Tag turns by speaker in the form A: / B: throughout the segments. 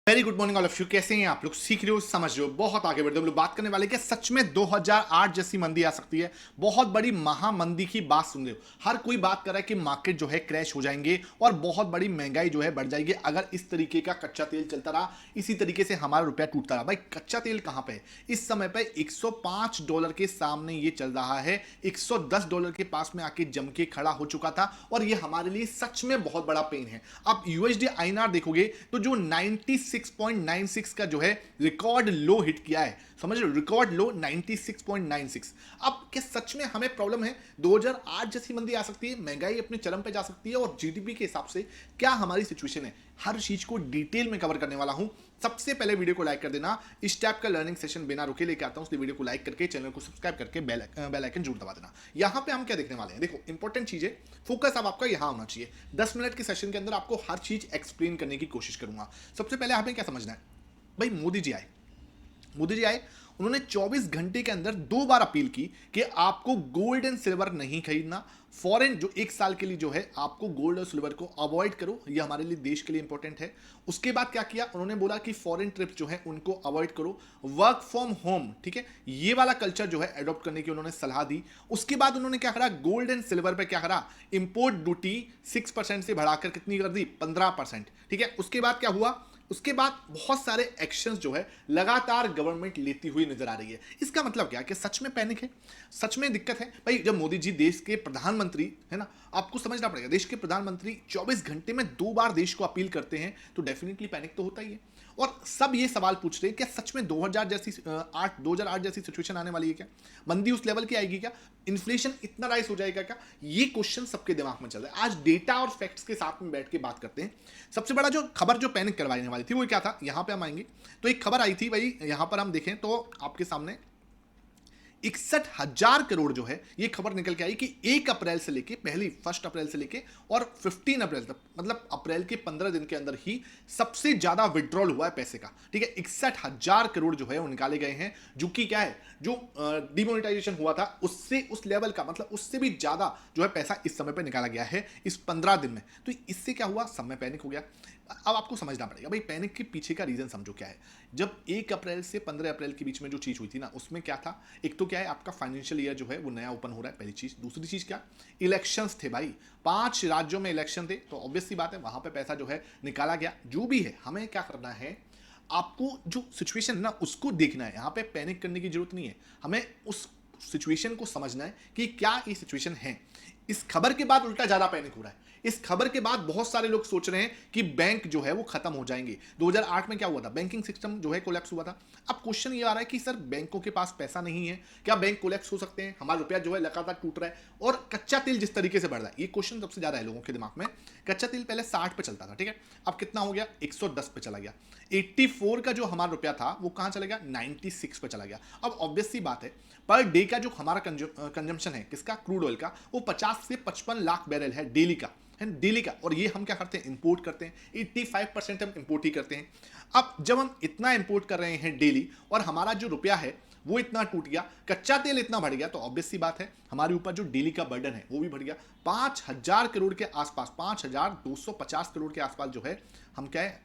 A: Very good morning all of you. कैसे हैं आप लोग? सीख रहे हो, समझ रहे हो, बहुत आगे बढ़ रहे हो। हम लोग बात करने वाले कि सच में 2008 जैसी मंदी आ सकती है। बहुत बड़ी महामंदी की बात सुन रहे हो। हर कोई बात कर रहा है कि मार्केट जो है क्रैश हो जाएंगे और बहुत बड़ी महंगाई जो है बढ़ जाएगी अगर इस तरीके का कच्चा तेल चलता रहा, इसी तरीके से हमारा रुपया टूटता रहा। भाई कच्चा तेल कहां पे है इस समय पे? $105 के सामने ये चल रहा है, $110 के पास में आके जम के खड़ा हो चुका था और ये हमारे लिए सच में बहुत बड़ा पेन है। आप यूएसडी आईएनआर देखोगे तो जो 96.96 का जो है रिकॉर्ड लो हिट किया है, समझ रहे हो? रिकॉर्ड लो 96.96। अब क्या सच में हमें प्रॉब्लम है? 2008 जैसी मंदी आ सकती है, महंगाई अपने चरम पे जा सकती है और जीडीपी के हिसाब से क्या हमारी सिचुएशन है, हर चीज को डिटेल में कवर करने वाला हूं। सबसे पहले वीडियो को लाइक कर देना। इस टाइप का लर्निंग सेशन बिना रुके लेके आता हूं, इसलिए वीडियो को लाइक करके चैनल को सब्सक्राइब करके बेल आइकन जरूर दबा देना। यहां पे हम क्या देखने वाले हैं, देखो इंपॉर्टेंट चीज है, फोकस अब आपका यहां होना चाहिए। 10 मिनट के सेशन के अंदर आपको हर चीज एक्सप्लेन करने की कोशिश करूंगा। सबसे पहले हमें क्या समझना है, भाई मोदी जी आए, उन्होंने 24 घंटे के अंदर 2 बार अपील की कि आपको गोल्ड एंड सिल्वर नहीं खरीदना। फॉरेन जो 1 साल के लिए जो है आपको गोल्ड और सिल्वर को अवॉइड करो, ये हमारे लिए देश के लिए इंपॉर्टेंट है। उसके बाद क्या किया उन्होंने, बोला कि फॉरेन ट्रिप जो है उनको अवॉइड करो, वर्क फ्रॉम होम, ठीक है, ये वाला कल्चर जो है अडॉप्ट करने की उन्होंने सलाह दी। उसके बाद उन्होंने क्या करा, गोल्ड एंड सिल्वर पे क्या करा, इंपोर्ट ड्यूटी 6% से बढ़ाकर कितनी कर दी, 15%, ठीक है। उसके बाद क्या हुआ, उसके बाद बहुत सारे एक्शंस जो है लगातार गवर्नमेंट लेती हुई नजर आ रही है। इसका मतलब क्या कि सच में पैनिक है, सच में दिक्कत है। भाई जब मोदी जी देश के प्रधानमंत्री है ना, आपको समझना पड़ेगा, देश के प्रधानमंत्री 24 घंटे में 2 बार देश को अपील करते हैं तो डेफिनेटली पैनिक तो होता ही है। और सब ये सवाल पूछ रहे हैं क्या सच में 2008 जैसी सिचुएशन आने वाली है क्या? मंदी उस लेवल की आएगी क्या? इन्फ्लेशन इतना राइज हो जाएगा क्या? ये क्वेश्चन सबके दिमाग में चल रहा है। आज डेटा और फैक्ट्स के साथ में बैठ के बात करते हैं। सबसे बड़ा जो खबर जो पैनिक करवाने वाली थी वो क्या था, यहां पे हम आएंगे तो एक खबर आई थी भाई, यहां पर हम देखें तो आपके सामने 61,000 करोड़ जो है ये खबर निकल के आई कि 1 अप्रैल से लेके, पहली 1 अप्रैल से लेके और 15 अप्रैल तक, मतलब अप्रैल के 15 दिन के अंदर ही सबसे ज्यादा विड्रॉल हुआ है पैसे का, ठीक है। 61,000 करोड़ जो है वो निकाले गए हैं, जो कि क्या है, जो डिमोनेटाइजेशन हुआ था उससे, उस लेवल का, मतलब उससे भी ज्यादा जो है पैसा इस समय पे निकाला गया है इस 15 दिन में। तो इससे क्या हुआ, सब में पैनिक हो गया। अब आपको समझना पड़ेगा भाई पैनिक के पीछे का रीजन समझो क्या है। जब 1 अप्रैल से 15 अप्रैल के बीच में जो चीज हुई थी ना, उसमें क्या था, एक तो क्या है, आपका फाइनेंशियल ईयर जो है वो नया ओपन हो रहा है, पहली चीज। दूसरी चीज क्या, इलेक्शंस थे भाई, 5 राज्यों में इलेक्शन थे, तो ऑब्वियस सी बात है वहां पे पैसा जो है निकाला गया। जो भी है, हमें क्या करना है, आपको जो सिचुएशन है ना उसको देखना है, यहाँ पे पैनिक करने की जरूरत नहीं है। हमें उस सिचुएशन को समझना है कि क्या ये सिचुएशन है। इस खबर के बाद उल्टा ज्यादा पैनिक हो रहा है। इस खबर के बाद बहुत सारे लोग सोच रहे हैं कि बैंक जो है वो खत्म हो जाएंगे। 2008 में क्या हुआ था, बैंकिंग सिस्टम जो है कोलैप्स हुआ था। अब क्वेश्चन ये आ रहा है कि सर बैंकों के पास पैसा नहीं है, क्या बैंक कोलैप्स हो सकते हैं? हमारा रुपया जो है लगातार टूट रहा है और कच्चा तेल जिस तरीके से बढ़ रहा है, ये क्वेश्चन सबसे ज्यादा है लोगों के दिमाग में। कच्चा तेल पहले 60 पे चलता था, ठीक है, अब कितना हो गया, 110 पे चला गया। 84 का जो हमारा रुपया था वो कहां चला गया, 96 पे चला गया। अब ऑब्वियस सी बात है, पर डे का जो हमारा कंजम्पशन है किसका, क्रूड ऑयल का, वो 50 से 55 लाख बैरल है डेली का, है डेली का। और ये हम क्या करते हैं, इंपोर्ट करते हैं, 85% हम इंपोर्ट ही करते हैं। अब जब हम इतना इंपोर्ट कर रहे हैं डेली और हमारा जो रुपया है वो इतना टूट गया, कच्चा तेल इतना बढ़ गया, तो ऑब्वियस सी बात है हमारे ऊपर जो डेली का बर्डन है वो भी बढ़ गया। 5,000 करोड़ के आसपास, 5,250 करोड़ के आसपास जो है हम क्या है,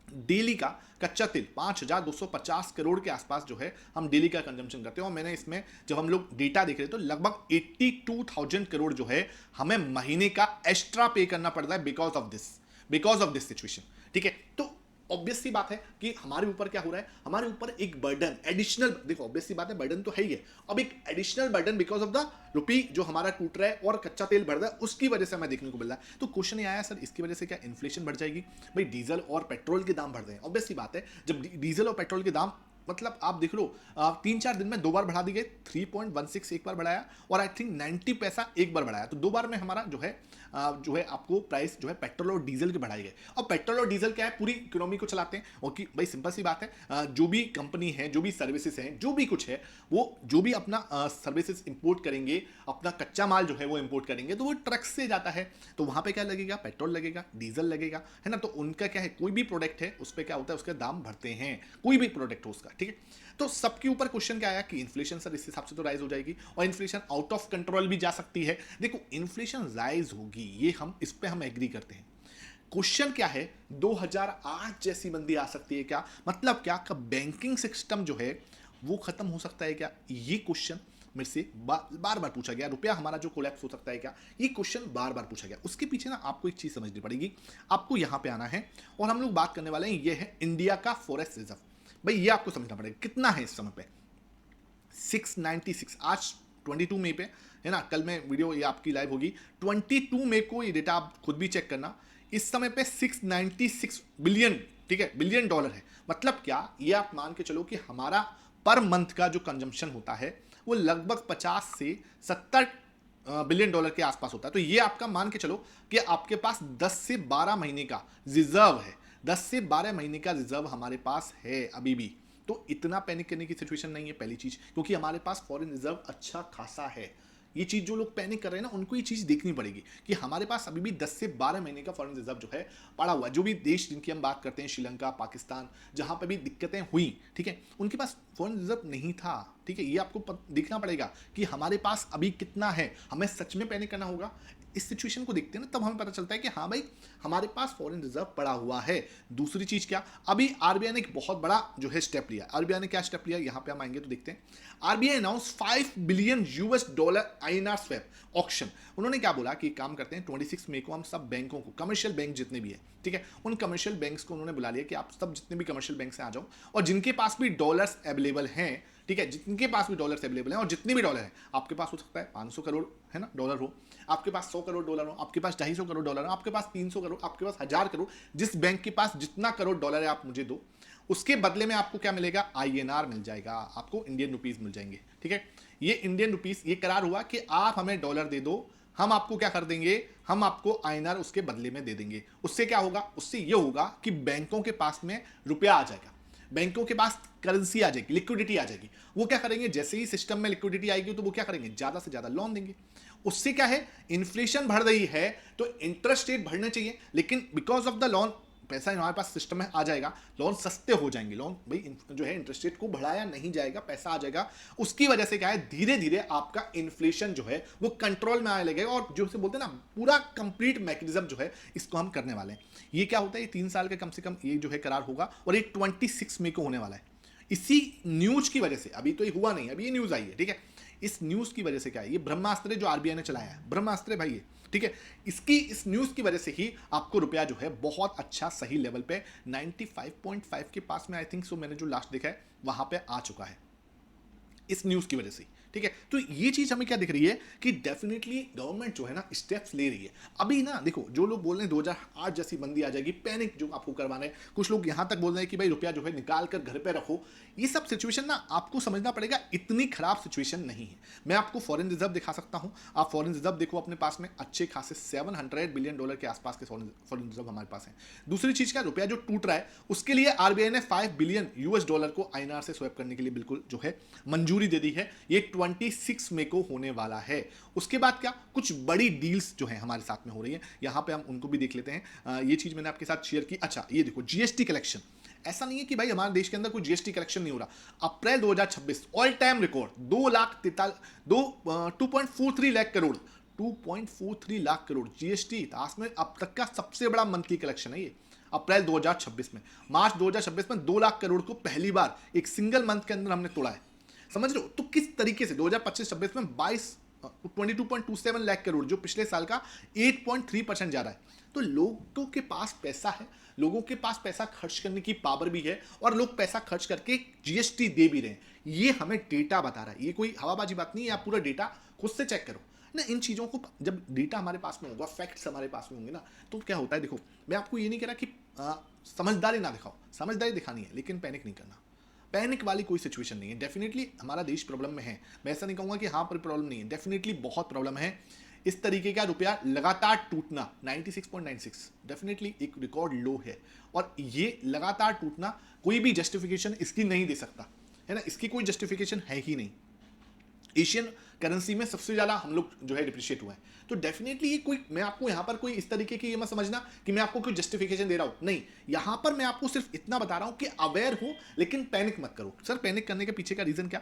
A: डेली का कच्चा तेल 5,250 करोड़ के आसपास जो है हम डेली का कंजम्पशन करते हैं। और मैंने इसमें जब हम लोग डेटा देख रहे तो लगभग 82,000 करोड़ जो है हमें महीने का एक्स्ट्रा पे करना पड़ता है बिकॉज ऑफ दिस सिचुएशन, ठीक है। तो ऑब्वियस सी बात है कि हमारे ऊपर क्या हो रहा है, हमारे ऊपर एक बर्डन एडिशनल, देखो ऑब्वियस सी बात है बर्डन तो है ही है, अब एक additional burden because of the rupee जो हमारा टूट रहा है और कच्चा तेल बढ़ रहा है, उसकी वजह से हमें देखने को मिल रहा है। तो क्वेश्चन ये आया सर इसकी वजह से क्या इन्फ्लेशन बढ़ जाएगी? भाई डीजल और पेट्रोल के दाम बढ़ रहे हैं, ऑब्वियस सी बात है। जब डीजल और पेट्रोल के दाम, मतलब आप देख लो 3-4 दिन में 2 बार बढ़ा दी गई, 3.16 एक बार बढ़ाया और आई थिंक 90 पैसा एक बार बढ़ाया, तो 2 बार में हमारा जो है आपको प्राइस जो है पेट्रोल और डीजल के बढ़ाई गए। और पेट्रोल और डीजल क्या है, पूरी इकोनॉमी को चलाते हैं। और कि भाई सिंपल सी बात है, जो भी कंपनी है, जो भी सर्विसेज हैं, जो भी कुछ है, वो जो भी अपना सर्विसेज इंपोर्ट करेंगे, अपना कच्चा माल जो है वो इंपोर्ट करेंगे, तो वो ट्रक से जाता है, तो वहां पे क्या लगेगा, पेट्रोल लगेगा, डीजल लगेगा, है ना। तो उनका क्या है, कोई भी प्रोडक्ट है उस पर क्या होता है, उसके दाम बढ़ते हैं, कोई भी प्रोडक्ट हो उसका, ठीक है। तो सबके ऊपर क्वेश्चन क्या आया कि इन्फ्लेशन सर इस हिसाब से तो राइज हो जाएगी और इन्फ्लेशन आउट ऑफ कंट्रोल भी जा सकती है। देखो इन्फ्लेशन राइज होगी, ये हम इस पे हम एग्री करते हैं। क्वेश्चन क्या है, 2008 जैसी मंदी आ सकती है क्या? मतलब क्या का बैंकिंग सिस्टम जो है वो खत्म हो सकता है क्या? ये क्वेश्चन मेरे से बार बार पूछा गया। रुपया हमारा जो कोलैप्स हो सकता है क्या? ये क्वेश्चन बार बार पूछा गया। उसके पीछे ना आपको एक चीज समझनी पड़ेगी। आपको यहां पे आना है और हम लोग बात करने वाले हैं, ये है इंडिया का फॉरेस्ट रिजर्व। भाई ये आपको समझना पड़ेगा कितना है इस समय पे। 696 आज 22 मई पे है ना, कल में वीडियो ये आपकी लाइव होगी 22 मई को, ये डेटा आप खुद भी चेक करना। इस समय पे 696 बिलियन, ठीक है, बिलियन डॉलर है। मतलब क्या, ये आप मान के चलो कि हमारा पर मंथ का जो कंजम्पशन होता है वो लगभग 50 से 70 बिलियन डॉलर के आसपास होता है। तो ये आपका मान के चलो कि आपके पास 10 से 12 महीने का रिजर्व है। 10 से 12 महीने का रिजर्व हमारे पास है अभी भी। तो इतना पैनिक करने की सिचुएशन नहीं है, पहली चीज, क्योंकि हमारे पास फॉरेन रिजर्व अच्छा खासा है। ये चीज जो लोग पैनिक कर रहे हैं ना, उनको ये चीज देखनी पड़ेगी कि हमारे पास अभी भी 10 से 12 महीने का फॉरेन रिजर्व जो है पड़ा हुआ है। जो भी देश जिनकी हम बात करते हैं, श्रीलंका, पाकिस्तान, जहां पे भी दिक्कतें हुई, ठीक है, उनके पास फॉरेन रिजर्व नहीं था। ठीक है, ये आपको देखना पड़ेगा कि हमारे पास अभी कितना है। हमें सच में पैनिक करना होगा। इस सिचुएशन को देखते हैं ना, तब हमें पता चलता है कि हाँ भाई, हमारे पास फॉरेन रिजर्व पड़ा हुआ है। दूसरी चीज क्या, अभी आरबीआई ने एक बहुत बड़ा जो है स्टेप लिया। आरबीआई ने क्या स्टेप लिया, यहां पे हम आएंगे तो देखते हैं। RBI announce $5 billion INR swap auction. उन्होंने क्या बोला कि काम करते हैं, 26 मई को हम सब बैंकों को, कमर्शियल बैंक जितने भी है, ठीक है, उन कमर्शियल बैंक्स को उन्होंने बुला लिया कि आप सब जितने भी कमर्शियल बैंक से आ जाओ, और जिनके पास भी डॉलर्स अवेलेबल हैं, ठीक है, जिनके पास भी डॉलर्स अवेलेबल हैं, और जितने भी डॉलर हैं, आपके पास हो सकता है 500 करोड़ है ना डॉलर हो, आपके पास 100 करोड़ डॉलर हो, आपके पास 250 करोड़ डॉलर हो, आपके पास 300 करोड़, आपके पास 1000 करोड़, जिस बैंक के पास जितना करोड़ डॉलर है आप मुझे दो। उसके बदले में आपको क्या मिलेगा, INR मिल जाएगा, आपको इंडियन रुपीज मिल जाएंगे। ठीक है, ये इंडियन रुपीज, ये करार हुआ कि आप हमें डॉलर दे दो, हम आपको क्या कर देंगे, हम आपको INR उसके बदले में दे देंगे। उससे क्या होगा, उससे ये होगा कि बैंकों के पास में रुपया आ जाएगा, बैंकों के पास करेंसी आ जाएगी, लिक्विडिटी आ जाएगी। वो क्या करेंगे, जैसे ही सिस्टम में लिक्विडिटी आएगी तो वो क्या करेंगे, ज्यादा से ज्यादा लोन देंगे। उससे क्या है, इन्फ्लेशन बढ़ रही है तो इंटरेस्ट रेट बढ़ने चाहिए, लेकिन बिकॉज ऑफ द लोन पैसा हमारे पास सिस्टम में आ जाएगा, लोन सस्ते हो जाएंगे। लोन भाई जो है इंटरेस्ट रेट को बढ़ाया नहीं जाएगा, पैसा आ जाएगा। उसकी वजह से क्या है, धीरे धीरे आपका इन्फ्लेशन जो है वो कंट्रोल में आने लगेगा। और जो से बोलते हैं ना, पूरा कंप्लीट मैकेनिज्म जो है इसको हम करने वाले हैं। ये क्या होता है, ये 3 साल के कम से कम ये जो है करार होगा, और ये 26 मई को होने वाला है। इसी न्यूज की वजह से, अभी तो ये हुआ नहीं, अभी ये न्यूज आई है, ठीक है, इस न्यूज की वजह से क्या है, ये ब्रह्मास्त्र जो आरबीआई ने चलाया है, ब्रह्मास्त्र भाई ये, ठीक है, इस न्यूज की वजह से ही आपको रुपया जो है बहुत अच्छा सही लेवल पे 95.5 के पास में, आई थिंक सो, मैंने जो लास्ट देखा है वहां पे आ चुका है, इस न्यूज की वजह से। ठीक है, तो ये चीज हमें क्या दिख रही है कि डेफिनेटली गवर्नमेंट जो है ना स्टेप्स ले रही है। अभी ना देखो, जो लोग बोल रहे हैं 2008 जैसी मंदी आ जाएगी, पैनिक जो आपको करवाना है, कुछ लोग यहां तक बोल रहे हैं कि भाई रुपया जो है निकाल कर घर पे रखो, ये सब सिचुएशन ना आपको समझना पड़ेगा, इतनी खराब सिचुएशन नहीं है। मैं आपको फॉरेन रिजर्व दिखा सकता हूं, आप फॉरेन रिजर्व देखो अपने पास में, अच्छे खासे $700 बिलियन के आसपास के फॉरेन रिजर्व हमारे पास है। दूसरी चीज का, रुपया जो टूट रहा है उसके लिए आरबीआई ने $5 बिलियन को INR से स्वैप करने के लिए बिल्कुल जो है मंजूरी दे दी है। ये 26 मई को होने वाला है। उसके बाद क्या, कुछ बड़ी डील्स जो है हमारे साथ में हो रही है, यहां पे हम उनको भी देख लेते हैं। ये चीज मैंने आपके साथ शेयर की। अच्छा, ये देखो, जीएसटी कलेक्शन। ऐसा नहीं है कि भाई हमारे देश के अंदर कोई जीएसटी कलेक्शन नहीं हो रहा। अप्रैल 2026 all time record 2.43 lakh crore, 2.43 lakh crore GST इतिहास में अब तक का सबसे बड़ा मंथली कलेक्शन है ये, अप्रैल 2026 में। मार्च 2026 में 2 लाख करोड़ को पहली बार एक सिंगल मंथ के अंदर हमने तोड़ा है। समझ रहे हो, तो किस तरीके से 2025-26 में 22.27 लाख करोड़, जो पिछले साल का 8.3% जा रहा है। तो लोगों के पास पैसा है, लोगों के पास पैसा खर्च करने की पावर भी है, और लोग पैसा खर्च करके जीएसटी दे भी रहे हैं। ये हमें डेटा बता रहा है, ये कोई हवाबाजी बात नहीं है। आप पूरा डेटा खुद से चेक करो ना। इन चीजों को जब डेटा हमारे पास में होगा, फैक्ट्स हमारे पास में होंगे ना, तो क्या होता है, देखो मैं आपको ये नहीं कह रहा कि समझदारी ना दिखाओ, समझदारी दिखानी है, लेकिन पैनिक नहीं करना। पैनिक वाली कोई सिचुएशन नहीं है। डेफिनेटली हमारा देश प्रॉब्लम में है, मैं ऐसा नहीं कहूंगा कि हाँ पर प्रॉब्लम नहीं है, डेफिनेटली बहुत प्रॉब्लम है। इस तरीके का रुपया लगातार टूटना 96.96 डेफिनेटली एक रिकॉर्ड लो है, और ये लगातार टूटना कोई भी जस्टिफिकेशन इसकी नहीं दे सकता है ना, इसकी कोई जस्टिफिकेशन है ही नहीं। एशियन करेंसी में सबसे ज्यादा हम लोग जो है डिप्रिशिएट हुए हैं। तो डेफिनेटली ये कोई, मैं आपको यहां पर कोई इस तरीके की ये मत समझना कि मैं आपको कोई जस्टिफिकेशन दे रहा हूं, नहीं, यहां पर मैं आपको सिर्फ इतना बता रहा हूं कि अवेयर हो, लेकिन पैनिक मत करो। सर पैनिक करने के पीछे का रीजन क्या,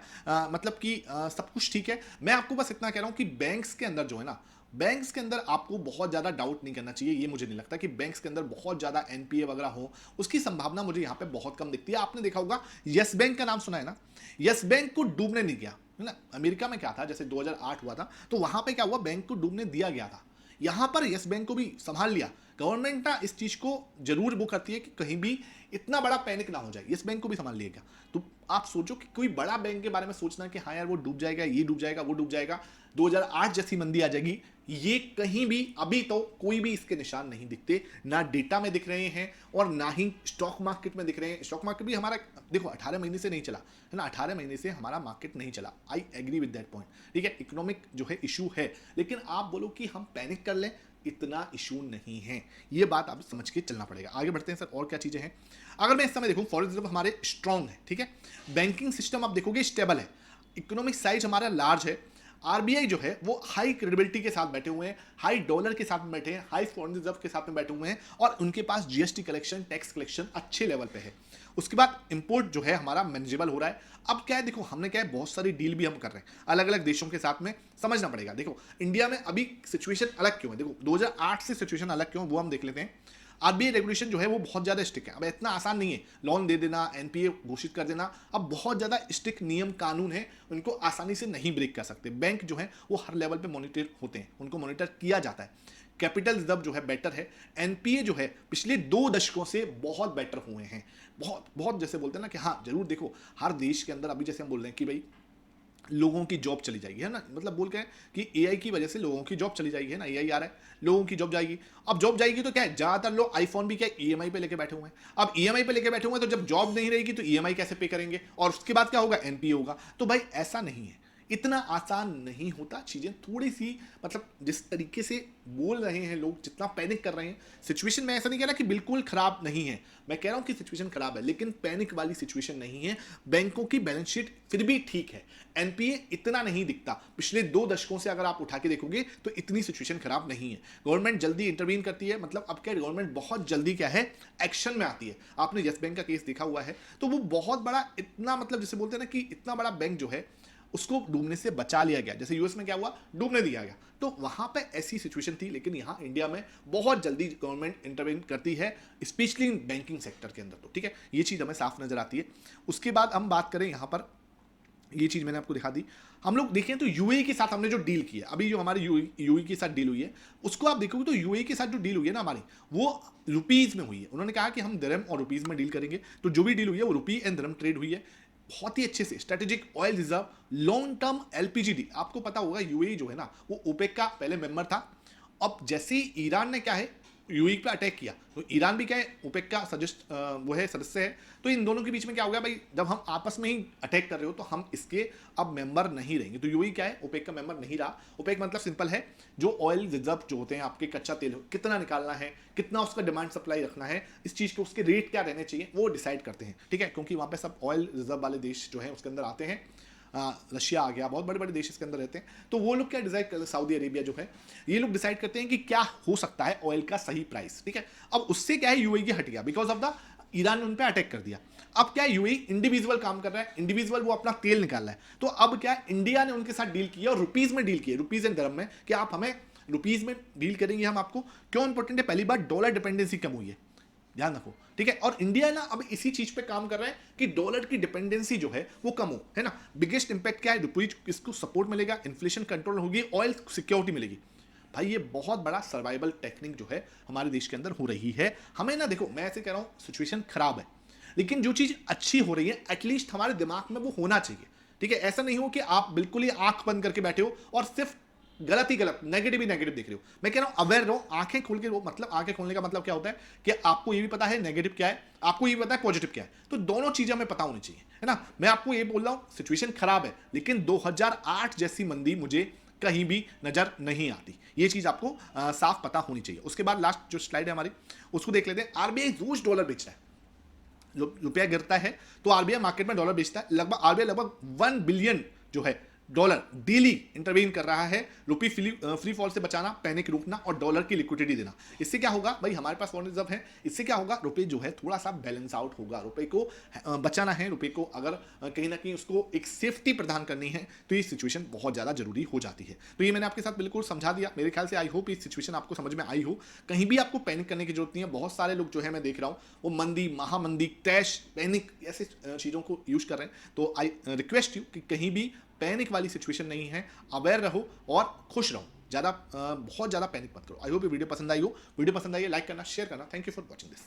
A: मतलब कि सब कुछ ठीक है, मैं आपको बस इतना कह रहा हूं कि बैंक्स के अंदर जो है ना बैंक्स के अंदर आपको बहुत ज़्यादा डाउट नहीं करना चाहिए, ये मुझे नहीं लगता कि बैंक्स के अंदर बहुत ज़्यादा एनपीए वगैरह हो, उसकी संभावना मुझे यहाँ पे बहुत कम दिखती है। आपने देखा होगा यस बैंक का नाम सुना है ना, यस बैंक को डूबने नहीं गया है ना। अमेरिका में क्या था, जैसे 2008 हुआ था, तो वहां पे क्या हुआ, बैंक को डूबने दिया गया था। यहां पर यस बैंक को भी संभाल लिया। गवर्नमेंट ना इस चीज को जरूर वो करती है कि कहीं भी इतना बड़ा पैनिक ना हो जाए, यस बैंक को भी संभाल लिएगा। तो आप सोचो कि कोई बड़ा बैंक के बारे में सोचना कि हाँ यार वो डूब जाएगा, ये डूब जाएगा, वो डूब जाएगा, 2008 जैसी मंदी आ जाएगी, ये कहीं भी अभी तो कोई भी इसके निशान नहीं दिखते, ना डेटा में दिख रहे हैं और ना ही स्टॉक मार्केट में दिख रहे हैं। स्टॉक मार्केट भी हमारा देखो 18 महीने से नहीं चला है ना, 18 महीने से हमारा मार्केट नहीं चला। I agree with that point, ठीक है, इकोनॉमिक जो है इशू है, लेकिन आप बोलो कि हम पैनिक कर लें, इतना इशू नहीं है। ये बात आप समझ के चलना पड़ेगा। आगे बढ़ते हैं सर, और क्या चीजें हैं। अगर मैं इस समय देखूं, फॉरेन रिजर्व हमारे स्ट्रांग है, ठीक है, बैंकिंग सिस्टम आप देखोगे स्टेबल है, इकोनॉमिक साइज हमारा लार्ज है, आरबीआई जो है वो हाई क्रेडिबिलिटी के साथ बैठे हुए हैं, हाई डॉलर के साथ में बैठे हैं, हाई फॉरेन रिजर्व के साथ में बैठे हुए हैं, और उनके पास जीएसटी कलेक्शन, टैक्स कलेक्शन अच्छे लेवल पे है। उसके बाद इंपोर्ट जो है हमारा मैनेजेबल हो रहा है। अब क्या है, देखो हमने क्या है, बहुत सारी डील भी हम कर रहे हैं अलग अलग देशों के साथ में, समझना पड़ेगा। देखो इंडिया में अभी सिचुएशन अलग क्यों है, देखो 2008 से सिचुएशन अलग क्यों, वो हम देख लेते हैं। आरबीआई रेगुलेशन जो है वो बहुत ज़्यादा स्ट्रिक्ट है। अब इतना आसान नहीं है लोन दे देना, एनपीए घोषित कर देना, अब बहुत ज़्यादा स्ट्रिक्ट नियम कानून है, उनको आसानी से नहीं ब्रेक कर सकते। बैंक जो है वो हर लेवल पे मॉनिटर होते हैं, उनको मॉनिटर किया जाता है। कैपिटल रिजर्व जो है बेटर है, एनपीए जो है पिछले 2 दशकों से बहुत बेटर हुए हैं, बहुत बहुत, जैसे बोलते हैं ना कि हाँ जरूर देखो हर देश के अंदर अभी जैसे हम बोल रहे हैं कि भाई लोगों की जॉब चली जाएगी, है ना, मतलब बोल के कि एआई की वजह से लोगों की जॉब चली जाएगी, है ना, एआई आ रहा है, लोगों की जॉब जाएगी। अब जॉब जाएगी तो क्या है, ज्यादातर लोग आईफोन भी क्या ईएमआई पे लेके बैठे हुए हैं। अब ईएमआई पे लेके बैठे हुए हैं, तो जब जॉब नहीं रहेगी तो ईएमआई कैसे पे करेंगे, और उसके बाद क्या होगा, एनपीए होगा। तो भाई ऐसा नहीं है, इतना आसान नहीं होता। चीजें थोड़ी सी, मतलब जिस तरीके से बोल रहे हैं लोग, जितना पैनिक कर रहे हैं, सिचुएशन में ऐसा नहीं कह रहा कि बिल्कुल खराब नहीं है, मैं कह रहा हूं कि सिचुएशन खराब है, लेकिन पैनिक वाली सिचुएशन नहीं है। बैंकों की बैलेंस शीट फिर भी ठीक है, एनपीए इतना नहीं दिखता। पिछले 2 दशकों से अगर आप उठा के देखोगे तो इतनी सिचुएशन खराब नहीं है। गवर्नमेंट जल्दी इंटरवीन करती है, मतलब अब क्या गवर्नमेंट बहुत जल्दी क्या है, एक्शन में आती है। आपने यस बैंक का केस देखा हुआ है, तो वो बहुत बड़ा, इतना मतलब जैसे बोलते हैं ना कि इतना बड़ा बैंक जो है उसको डूबने से बचा लिया गया। जैसे यूएस में क्या हुआ, डूबने दिया गया, तो वहां पे ऐसी सिचुएशन थी, लेकिन यहां इंडिया में बहुत जल्दी गवर्नमेंट इंटरवेन करती है, स्पेशली इन बैंकिंग सेक्टर के अंदर। तो ठीक है, ये चीज हमें साफ नजर आती है। उसके बाद हम बात करें यहां पर, ये चीज मैंने आपको दिखा दी। हम लोग देखें तो यूएई के साथ हमने जो डील की है, अभी जो हमारी यूएई के साथ डील हुई है, उसको आप देखोगे तो यूएई के साथ जो डील हुई है ना हमारी, वो रुपीज में हुई है। उन्होंने कहा कि हम दिरहम और रुपीज में डील करेंगे, तो जो भी डील हुई है वो रुपी एंड दिरहम ट्रेड हुई है, बहुत ही अच्छे से। Strategic oil reserve, long term LPG deal. आपको पता होगा यूएई जो है ना वो ओपेक का पहले मेंबर था, अब जैसे ही ईरान ने क्या है यूएई पे अटैक किया, तो ईरान भी क्या है ओपेक का वो है सदस्य है, तो इन दोनों के बीच में क्या हो गया भाई, जब हम आपस में ही अटैक कर रहे हो तो हम इसके अब मेंबर नहीं रहेंगे। तो यूएई क्या है, ओपेक का मेंबर नहीं रहा। ओपेक मतलब सिंपल है, जो ऑयल रिजर्व जो होते हैं आपके, कच्चा तेल कितना निकालना है, कितना उसका डिमांड सप्लाई रखना है, इस चीज के उसके रेट क्या रहने चाहिए, वो डिसाइड करते हैं। ठीक है, क्योंकि वहां पे सब ऑयल रिजर्व वाले देश जो है उसके अंदर आते हैं, रशिया आ गया, बहुत बड़े बड़े देश इसके अंदर रहते हैं। तो वो लोग क्या डिसाइड कर, सऊदी अरेबिया जो है, ये लोग डिसाइड करते हैं कि क्या हो सकता है ऑयल का सही प्राइस। ठीक है, अब उससे क्या है यूएई हट गया, बिकॉज ऑफ द ईरान ने उन पे अटैक कर दिया। अब क्या यूएई इंडिविजुअल काम कर रहा है, इंडिविजुअल वो अपना तेल निकाल रहा है। तो अब क्या इंडिया ने उनके साथ डील की और रुपीज में डील की है, रुपीज एंड दिरहम में, कि आप हमें रुपीज में डील करेंगे हम आपको। क्यों इंपॉर्टेंट है, पहली बार डॉलर डिपेंडेंसी कम हुई है, ध्यान रखो। ठीक है, और इंडिया ना अब इसी चीज पे काम कर रहा है कि डॉलर की डिपेंडेंसी जो है वो कम हो, है ना। बिगेस्ट इंपैक्ट क्या है, रुपीज इसको सपोर्ट मिलेगा, इन्फ्लेशन कंट्रोल होगी, ऑयल सिक्योरिटी मिलेगी। भाई ये बहुत बड़ा सर्वाइवल टेक्निक जो है हमारे देश के अंदर हो रही है। हमें ना देखो, मैं ऐसे कह रहा हूं सिचुएशन खराब है, लेकिन जो चीज अच्छी हो रही है एटलीस्ट हमारे दिमाग में वो होना चाहिए। ठीक है, ऐसा नहीं हो कि आप बिल्कुल ही आंख बंद करके बैठे हो और सिर्फ गलत ही गलत, नेगेटिव ही नेगेटिव देख रहे हो। मैं कह रहा हूं अवेयर रहो, आंखें खोल के, वो मतलब आंखें खोलने का मतलब क्या होता है कि आपको ये भी पता है नेगेटिव क्या है, आपको ये भी पता है पॉजिटिव क्या है, तो दोनों चीजें हमें पता होनी चाहिए, है ना। मैं आपको ये बोल रहा हूं सिचुएशन खराब है, लेकिन 2008 जैसी मंदी मुझे कहीं भी नजर नहीं आती। ये चीज आपको साफ पता होनी चाहिए। उसके बाद लास्ट जो स्लाइड है हमारी, उसको देख लेते हैं। आरबीआई रोज डॉलर बेच रहा है, रुपया गिरता है तो आरबीआई मार्केट में डॉलर बेचता है। लगभग आरबीआई लगभग 1 बिलियन जो है डॉलर डेली इंटरवीन कर रहा है रुपी फ्री फॉल से बचाना, पैनिक रोकना और डॉलर की लिक्विडिटी देना। इससे क्या होगा भाई, हमारे पास फॉरेन रिजर्व है, इससे क्या होगा, रुपए जो है थोड़ा सा बैलेंस आउट होगा। रुपए को बचाना है, रुपए को अगर कहीं ना कहीं उसको एक सेफ्टी प्रदान करनी है तो ये सिचुएशन बहुत ज़्यादा जरूरी हो जाती है। तो ये मैंने आपके साथ बिल्कुल समझा दिया। मेरे ख्याल से आई होप ये सिचुएशन आपको समझ में आई हो। कहीं भी आपको पैनिक करने की जरूरत नहीं है। बहुत सारे लोग जो है मैं देख रहा हूँ वो मंदी, महामंदी, क्रैश, पैनिक ऐसे चीज़ों को यूज कर रहे हैं। तो आई रिक्वेस्ट यू कि कहीं भी पैनिक वाली सिचुएशन नहीं है, अवेयर रहो और खुश रहो, ज़्यादा बहुत ज़्यादा पैनिक मत करो। आई होप ये वीडियो पसंद आई हो। वीडियो पसंद आई है लाइक करना, शेयर करना। Thank you for watching this.